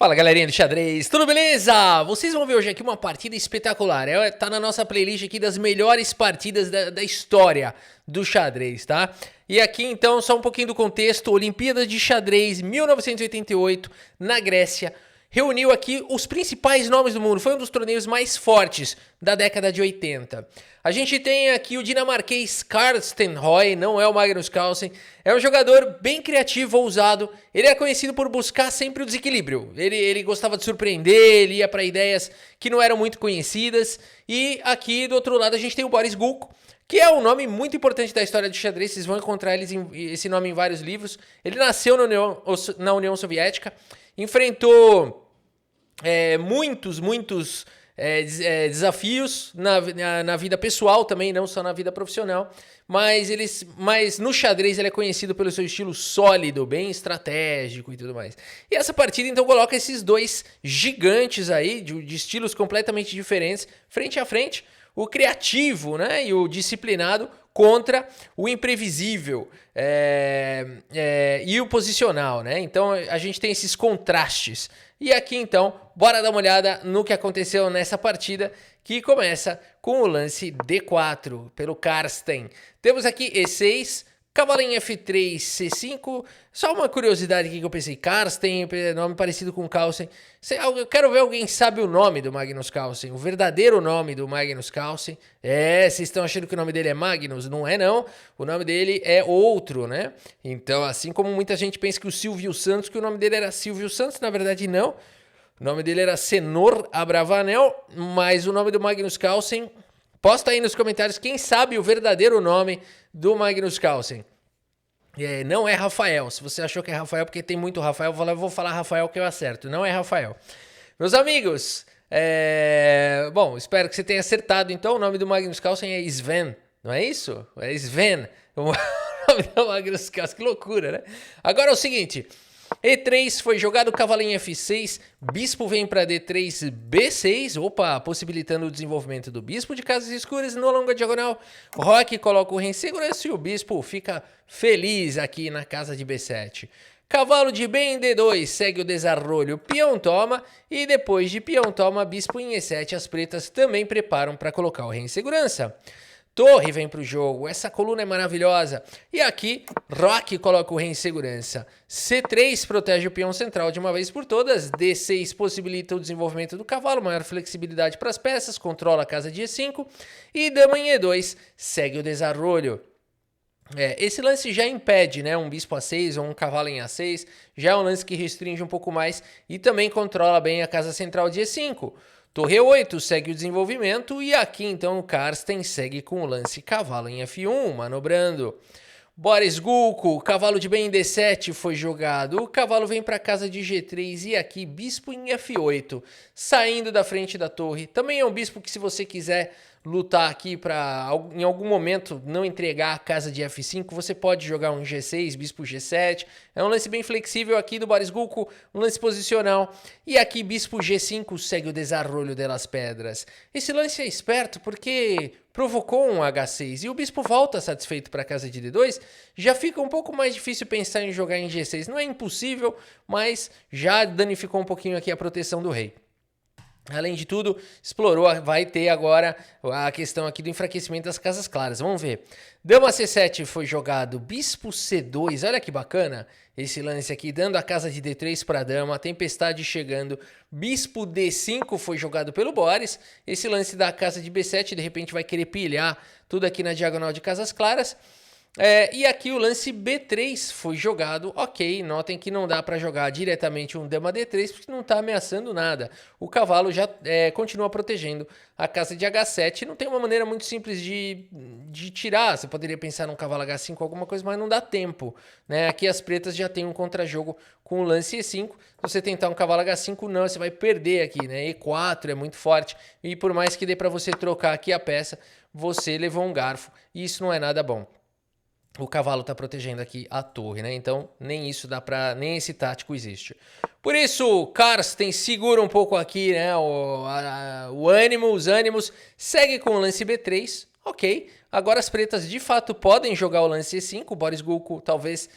Fala galerinha do xadrez, tudo beleza? Vocês vão ver hoje aqui uma partida espetacular, tá na nossa playlist aqui das melhores partidas da história do xadrez, tá? E aqui então só um pouquinho do contexto, Olimpíadas de Xadrez 1988 na Grécia, reuniu aqui os principais nomes do mundo, foi um dos torneios mais fortes da década de 80. A gente tem aqui o dinamarquês Carsten Roy, não é o Magnus Carlsen, é um jogador bem criativo, ousado, ele é conhecido por buscar sempre o desequilíbrio, ele gostava de surpreender, ele ia para ideias que não eram muito conhecidas, e aqui do outro lado a gente tem o Boris Gulko, que é um nome muito importante da história do xadrez, vocês vão encontrar esse nome em vários livros, ele nasceu na União Soviética, enfrentou muitos desafios na vida pessoal também, não só na vida profissional, mas no xadrez ele é conhecido pelo seu estilo sólido, bem estratégico e tudo mais. E essa partida então coloca esses dois gigantes aí, de estilos completamente diferentes, frente a frente, o criativo, né, e o disciplinado contra o imprevisível e o posicional, né? Então a gente tem esses contrastes. E aqui então, bora dar uma olhada no que aconteceu nessa partida, que começa com o lance D4 pelo Carsten. Temos aqui E6, cavalo em F3, C5. Só uma curiosidade aqui que eu pensei, Carsten, nome parecido com Carlsen. Eu quero ver alguém sabe o nome do Magnus Carlsen, o verdadeiro nome do Magnus Carlsen. Vocês estão achando que o nome dele é Magnus? Não é não, o nome dele é outro, né? Então, assim como muita gente pensa que o Silvio Santos, que o nome dele era Silvio Santos, na verdade não. O nome dele era Senor Abravanel, mas o nome do Magnus Carlsen, posta aí nos comentários quem sabe o verdadeiro nome do Magnus Carlsen. Não é Rafael. Se você achou que é Rafael, porque tem muito Rafael, eu vou falar Rafael que eu acerto. Não é Rafael. Meus amigos, bom, espero que você tenha acertado. Então, o nome do Magnus Carlsen é Sven, não é isso? É Sven. O nome do Magnus Carlsen, que loucura, né? Agora é o seguinte... E3 foi jogado, cavalo em F6, bispo vem para D3, B6, possibilitando o desenvolvimento do bispo de casas escuras no longa diagonal. Roque coloca o rei em segurança e o bispo fica feliz aqui na casa de B7. Cavalo de bem em D2, segue o desarrolho, peão toma, e depois de peão toma, bispo em E7, as pretas também preparam para colocar o rei em segurança. Torre vem para o jogo, essa coluna é maravilhosa. E aqui, Roque coloca o rei em segurança. C3 protege o peão central de uma vez por todas. D6 possibilita o desenvolvimento do cavalo, maior flexibilidade para as peças, controla a casa de E5. E dama em E2 segue o desarrolho. Esse lance já impede, né, um bispo A6 ou um cavalo em A6. Já é um lance que restringe um pouco mais e também controla bem a casa central de E5. Torre 8 segue o desenvolvimento e aqui então o Carsten segue com o lance cavalo em F1, manobrando. Boris Gulko, cavalo de bem em D7 foi jogado, o cavalo vem para casa de G3 e aqui bispo em F8, saindo da frente da torre. Também é um bispo que se você quiser lutar aqui para em algum momento não entregar a casa de F5, você pode jogar um G6, bispo G7. É um lance bem flexível aqui do Boris Gulko, um lance posicional. E aqui bispo G5 segue o desarrolho delas pedras. Esse lance é esperto porque provocou um H6 e o bispo volta satisfeito para a casa de D2, já fica um pouco mais difícil pensar em jogar em G6. Não é impossível, mas já danificou um pouquinho aqui a proteção do rei. Além de tudo, explorou, vai ter agora a questão aqui do enfraquecimento das casas claras. Vamos ver. Dama C7 foi jogado, bispo C2, olha que bacana esse lance aqui, dando a casa de D3 para a dama, tempestade chegando. Bispo D5 foi jogado pelo Boris, esse lance da casa de B7 de repente vai querer pilhar tudo aqui na diagonal de casas claras. E aqui o lance B3 foi jogado, ok, notem que não dá para jogar diretamente um dama D3 porque não está ameaçando nada. O cavalo já continua protegendo a casa de H7, não tem uma maneira muito simples de tirar, você poderia pensar num cavalo H5 alguma coisa, mas não dá tempo, né? Aqui as pretas já tem um contra-jogo com o lance E5, se você tentar um cavalo H5 não, você vai perder aqui, né? E4 é muito forte e por mais que dê para você trocar aqui a peça, você levou um garfo e isso não é nada bom. O cavalo está protegendo aqui a torre, né? Então, nem isso dá para, nem esse tático existe. Por isso, Carsten segura um pouco aqui, né? Os ânimos. Segue com o lance B3. Ok. Agora as pretas de fato podem jogar o lance E5. O Boris Gulko talvez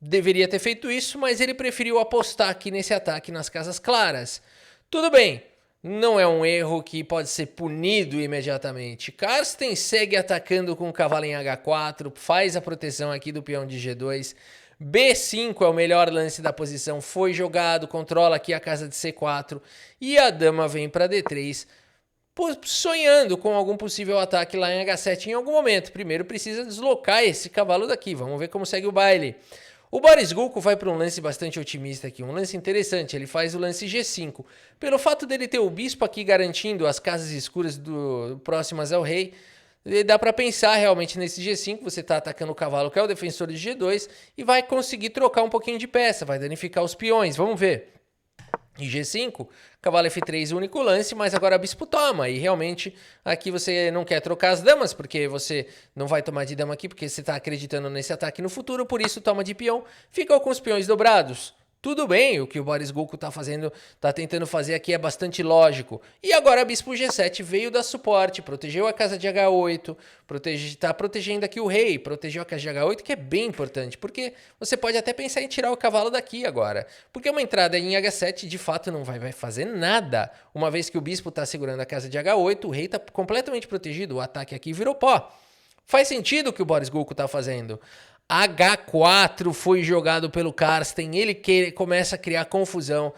deveria ter feito isso, mas ele preferiu apostar aqui nesse ataque nas casas claras. Tudo bem, não é um erro que pode ser punido imediatamente. Karsten segue atacando com o cavalo em H4, faz a proteção aqui do peão de G2. B5 é o melhor lance da posição, foi jogado, controla aqui a casa de C4 e a dama vem para D3, sonhando com algum possível ataque lá em H7 em algum momento. Primeiro precisa deslocar esse cavalo daqui, vamos ver como segue o baile. O Boris Gulko vai para um lance bastante otimista aqui, um lance interessante, ele faz o lance G5. Pelo fato dele ter o bispo aqui garantindo as casas escuras próximas ao rei, dá para pensar realmente nesse G5, você está atacando o cavalo que é o defensor de G2 e vai conseguir trocar um pouquinho de peça, vai danificar os peões, vamos ver. E G5, cavalo F3, único lance, mas agora bispo toma. E realmente aqui você não quer trocar as damas, porque você não vai tomar de dama aqui, porque você está acreditando nesse ataque no futuro, por isso toma de peão, fica com os peões dobrados. Tudo bem, o que o Boris Gulko tá tentando fazer aqui é bastante lógico. E agora bispo G7 veio dar suporte, protegeu a casa de H8, tá protegendo aqui o rei, protegeu a casa de H8, que é bem importante, porque você pode até pensar em tirar o cavalo daqui agora. Porque uma entrada em H7 de fato não vai fazer nada, uma vez que o bispo está segurando a casa de H8, o rei está completamente protegido, o ataque aqui virou pó. Faz sentido o que o Boris Gulko está fazendo. H4 foi jogado pelo Karsten, ele começa a criar confusão.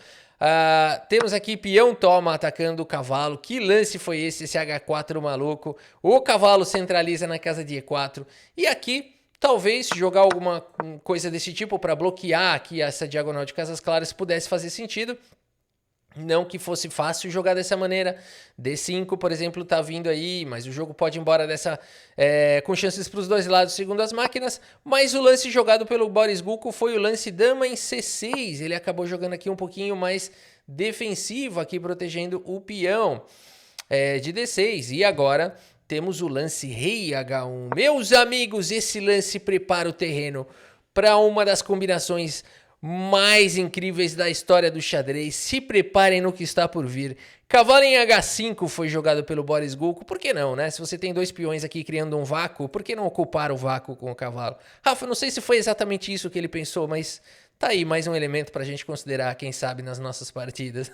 Temos aqui peão toma atacando o cavalo. Que lance foi esse H4 maluco? O cavalo centraliza na casa de E4. E aqui, talvez jogar alguma coisa desse tipo para bloquear aqui essa diagonal de casas claras pudesse fazer sentido. Não que fosse fácil jogar dessa maneira. D5, por exemplo, tá vindo aí, mas o jogo pode ir embora com chances para os dois lados, segundo as máquinas. Mas o lance jogado pelo Boris Gulko foi o lance dama em C6. Ele acabou jogando aqui um pouquinho mais defensivo, aqui protegendo o peão de D6. E agora temos o lance rei H1. Meus amigos, esse lance prepara o terreno para uma das combinações mais incríveis da história do xadrez. Se preparem no que está por vir. Cavalo em H5 foi jogado pelo Boris Gulko. Por que não, né? Se você tem dois peões aqui criando um vácuo, por que não ocupar o vácuo com o cavalo? Rafa, não sei se foi exatamente isso que ele pensou, mas tá aí mais um elemento pra gente considerar, quem sabe, nas nossas partidas.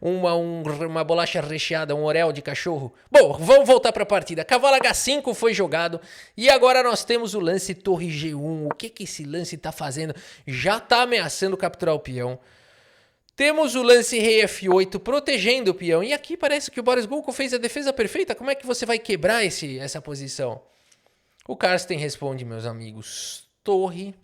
uma bolacha recheada, um orel de cachorro. Bom, vamos voltar pra partida. Cavalo H5 foi jogado e agora nós temos o lance torre G1. O que esse lance tá fazendo? Já tá ameaçando capturar o peão. Temos o lance rei F8 protegendo o peão. E aqui parece que o Boris Gulko fez a defesa perfeita. Como é que você vai quebrar essa posição? O Karsten responde, meus amigos. Torre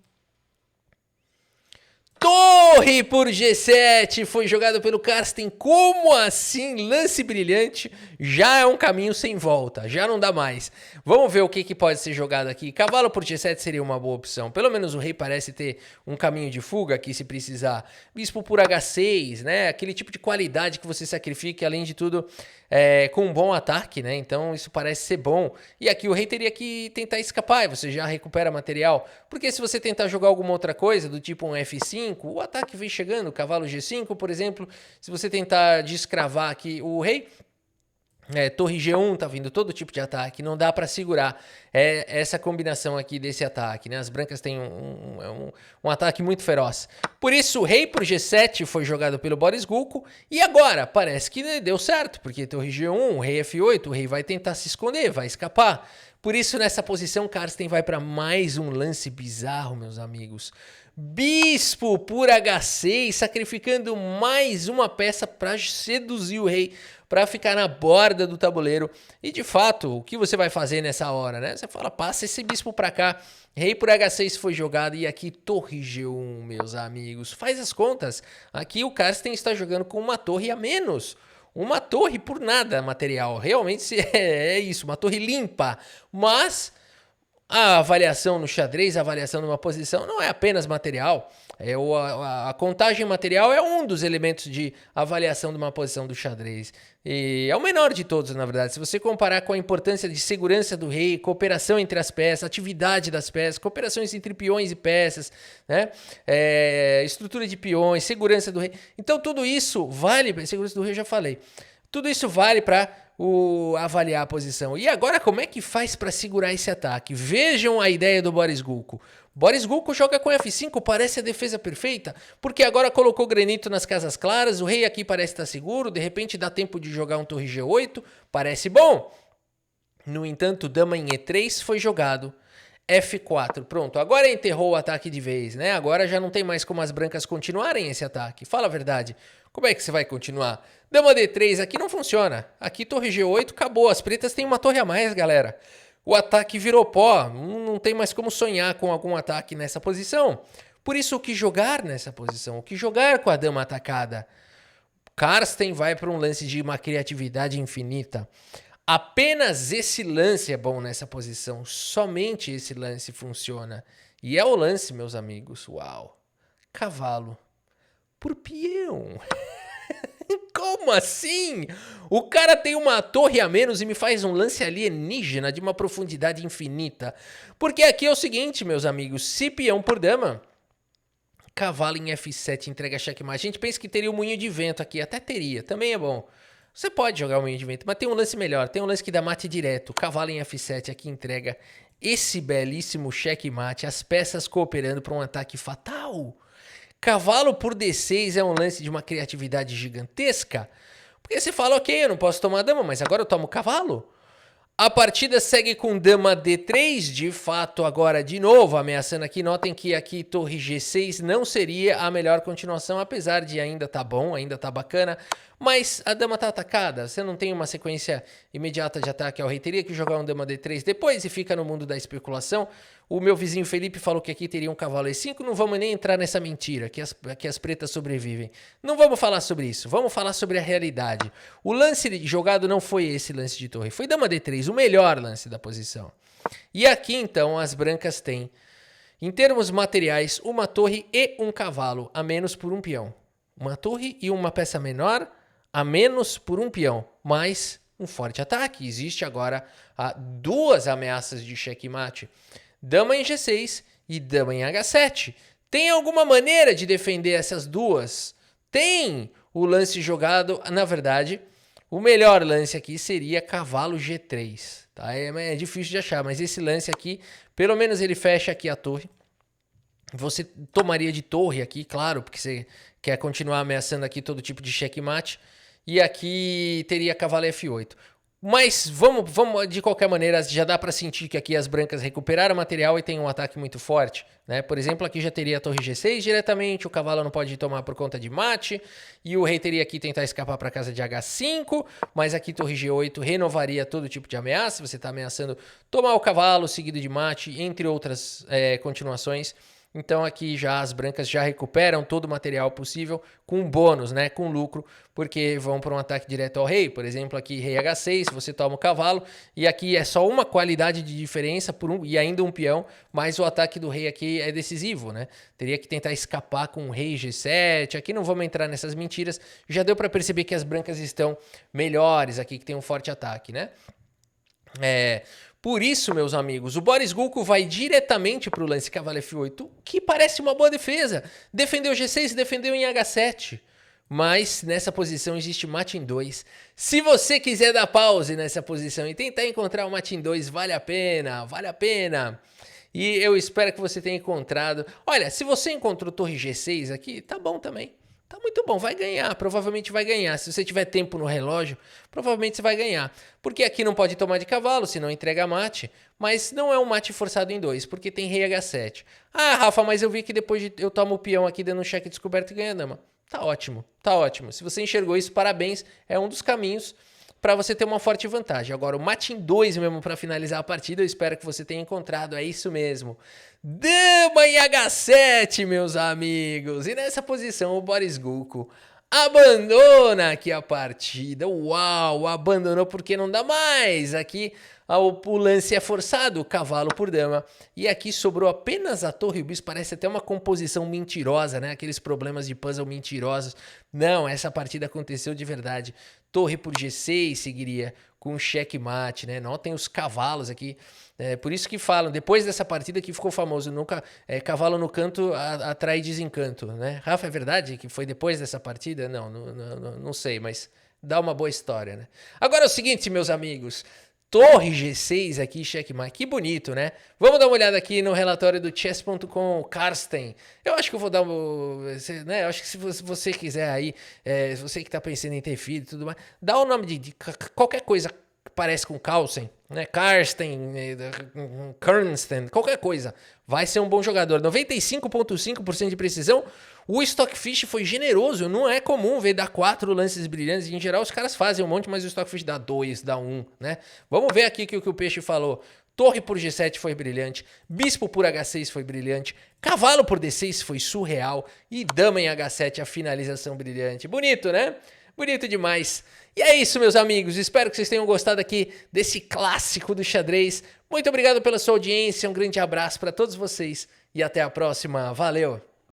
por G7 foi jogado pelo Karsten. Como assim? Lance brilhante. Já é um caminho sem volta. Já não dá mais. Vamos ver o que pode ser jogado aqui. Cavalo por G7 seria uma boa opção. Pelo menos o rei parece ter um caminho de fuga aqui se precisar. Bispo por H6, né? Aquele tipo de qualidade que você sacrifica, além de tudo, com um bom ataque, né? Então isso parece ser bom. E aqui o rei teria que tentar escapar e você já recupera material. Porque se você tentar jogar alguma outra coisa, do tipo um F5, o ataque vem chegando, cavalo G5, por exemplo. Se você tentar descravar aqui o rei, torre G1 tá vindo todo tipo de ataque, não dá para segurar essa combinação aqui desse ataque, né? As brancas têm um ataque muito feroz. Por isso, o rei por G7 foi jogado pelo Boris Gulko e agora parece que deu certo, porque torre G1, rei F8, o rei vai tentar se esconder, vai escapar. Por isso, nessa posição, Karsten vai para mais um lance bizarro, meus amigos. Bispo por H6, sacrificando mais uma peça para seduzir o rei, para ficar na borda do tabuleiro. E de fato, o que você vai fazer nessa hora, né? Você fala, passa esse bispo para cá. Rei por H6 foi jogado e aqui torre G1, meus amigos. Faz as contas. Aqui o Karsten está jogando com uma torre a menos. Uma torre por nada material. Realmente é isso, uma torre limpa. Mas a avaliação no xadrez, a avaliação numa posição não é apenas material. A contagem material é um dos elementos de avaliação de uma posição do xadrez. E é o menor de todos, na verdade. Se você comparar com a importância de segurança do rei, cooperação entre as peças, atividade das peças, cooperações entre peões e peças, né? Estrutura de peões, segurança do rei. Então tudo isso vale, segurança do rei eu já falei. Tudo isso vale para avaliar a posição. E agora, como é que faz para segurar esse ataque? Vejam a ideia do Boris Gulko. Boris Gulko joga com F5, parece a defesa perfeita, porque agora colocou granito nas casas claras, o rei aqui parece estar seguro, de repente dá tempo de jogar um torre G8, parece bom. No entanto, dama em E3 foi jogado. F4, pronto, agora enterrou o ataque de vez, né? Agora já não tem mais como as brancas continuarem esse ataque. Fala a verdade, como é que você vai continuar? Dama D3 aqui não funciona. Aqui torre G8, acabou. As pretas têm uma torre a mais, galera. O ataque virou pó, não tem mais como sonhar com algum ataque nessa posição. Por isso, o que jogar nessa posição? O que jogar com a dama atacada? Karsten vai para um lance de uma criatividade infinita. Apenas esse lance é bom nessa posição. Somente esse lance funciona. E é o lance, meus amigos. Uau! Cavalo por peão. Como assim? O cara tem uma torre a menos e me faz um lance alienígena de uma profundidade infinita. Porque aqui é o seguinte, meus amigos. Se peão por dama, cavalo em F7 entrega checkmate. A gente pensa que teria um moinho de vento aqui. Até teria. Também é bom. Você pode jogar o moinho de vento, mas tem um lance melhor. Tem um lance que dá mate direto. Cavalo em F7 aqui entrega esse belíssimo checkmate. As peças cooperando para um ataque fatal. Cavalo por D6 é um lance de uma criatividade gigantesca. Porque você fala, ok, eu não posso tomar dama, mas agora eu tomo cavalo. A partida segue com dama D3, de fato agora de novo ameaçando aqui. Notem que aqui torre G6 não seria a melhor continuação, apesar de ainda tá bom, ainda tá bacana. Mas a dama tá atacada, você não tem uma sequência imediata de ataque ao rei. Teria que jogar um dama D3 depois e fica no mundo da especulação. O meu vizinho Felipe falou que aqui teria um cavalo E5. Não vamos nem entrar nessa mentira, que as pretas sobrevivem. Não vamos falar sobre isso, vamos falar sobre a realidade. O lance jogado não foi esse lance de torre, foi dama D3, o melhor lance da posição. E aqui então as brancas têm, em termos materiais, uma torre e um cavalo, a menos por um peão. Uma torre e uma peça menor, a menos por um peão, mais um forte ataque. Existe agora duas ameaças de checkmate. Dama em G6 e dama em H7. Tem alguma maneira de defender essas duas? Tem o lance jogado, na verdade, o melhor lance aqui seria cavalo G3. Tá? É difícil de achar, mas esse lance aqui, pelo menos ele fecha aqui a torre. Você tomaria de torre aqui, claro, porque você quer continuar ameaçando aqui todo tipo de checkmate. E aqui teria cavalo F8. Mas vamos de qualquer maneira, já dá para sentir que aqui as brancas recuperaram material e tem um ataque muito forte, né? Por exemplo, aqui já teria a torre G6 diretamente, o cavalo não pode tomar por conta de mate, e o rei teria que tentar escapar para casa de H5, mas aqui torre G8 renovaria todo tipo de ameaça, você está ameaçando tomar o cavalo seguido de mate, entre outras continuações. Então aqui já as brancas já recuperam todo o material possível com bônus, né, com lucro, porque vão para um ataque direto ao rei. Por exemplo, aqui rei H6, você toma o cavalo, e aqui é só uma qualidade de diferença e ainda um peão, mas o ataque do rei aqui é decisivo, né? Teria que tentar escapar com o rei G7, aqui não vamos entrar nessas mentiras, já deu para perceber que as brancas estão melhores aqui, que tem um forte ataque, né? Por isso, meus amigos, o Boris Gulko vai diretamente para o lance cavalo F8, que parece uma boa defesa. Defendeu G6 e defendeu em H7. Mas nessa posição existe mate em 2. Se você quiser dar pause nessa posição e tentar encontrar o mate em 2, vale a pena, vale a pena. E eu espero que você tenha encontrado. Olha, se você encontrou torre G6 aqui, tá bom também. Tá muito bom, vai ganhar, provavelmente vai ganhar. Se você tiver tempo no relógio, provavelmente você vai ganhar. Porque aqui não pode tomar de cavalo, senão entrega mate. Mas não é um mate forçado em 2, porque tem rei H7. Ah, Rafa, mas eu vi que depois eu tomo o peão aqui dando um cheque descoberto e ganha a dama. Tá ótimo, tá ótimo. Se você enxergou isso, parabéns. É um dos caminhos para você ter uma forte vantagem. Agora, o mate em 2 mesmo para finalizar a partida, eu espero que você tenha encontrado. É isso mesmo. Dama em H7, meus amigos. E nessa posição, o Boris Gulko abandona aqui a partida. Uau, abandonou porque não dá mais. Aqui o lance é forçado, cavalo por dama. E aqui sobrou apenas a torre e o bispo. Parece até uma composição mentirosa, né? Aqueles problemas de puzzle mentirosos. Não, essa partida aconteceu de verdade. Torre por G6 seguiria com checkmate, né? Notem os cavalos aqui. Por isso que falam, depois dessa partida que ficou famoso, nunca cavalo no canto atrai desencanto, né? Rafa, é verdade que foi depois dessa partida? Não sei, mas dá uma boa história, né? Agora é o seguinte, meus amigos. Torre G6 aqui, checkmate. Que bonito, né? Vamos dar uma olhada aqui no relatório do chess.com, Karsten. Eu acho que eu vou dar né? Eu acho que se você quiser aí, você que tá pensando em ter filho e tudo mais, dá o nome de qualquer coisa que parece com Carlsen, né? Karsten, Kernsten, qualquer coisa. Vai ser um bom jogador. 95,5% de precisão. O Stockfish foi generoso, não é comum ver dar 4 lances brilhantes. Em geral, os caras fazem um monte, mas o Stockfish dá 2, dá 1, né? Vamos ver aqui o que o Peixe falou. Torre por G7 foi brilhante, bispo por H6 foi brilhante, cavalo por D6 foi surreal e dama em H7 a finalização brilhante. Bonito, né? Bonito demais. E é isso, meus amigos. Espero que vocês tenham gostado aqui desse clássico do xadrez. Muito obrigado pela sua audiência, um grande abraço para todos vocês e até a próxima. Valeu!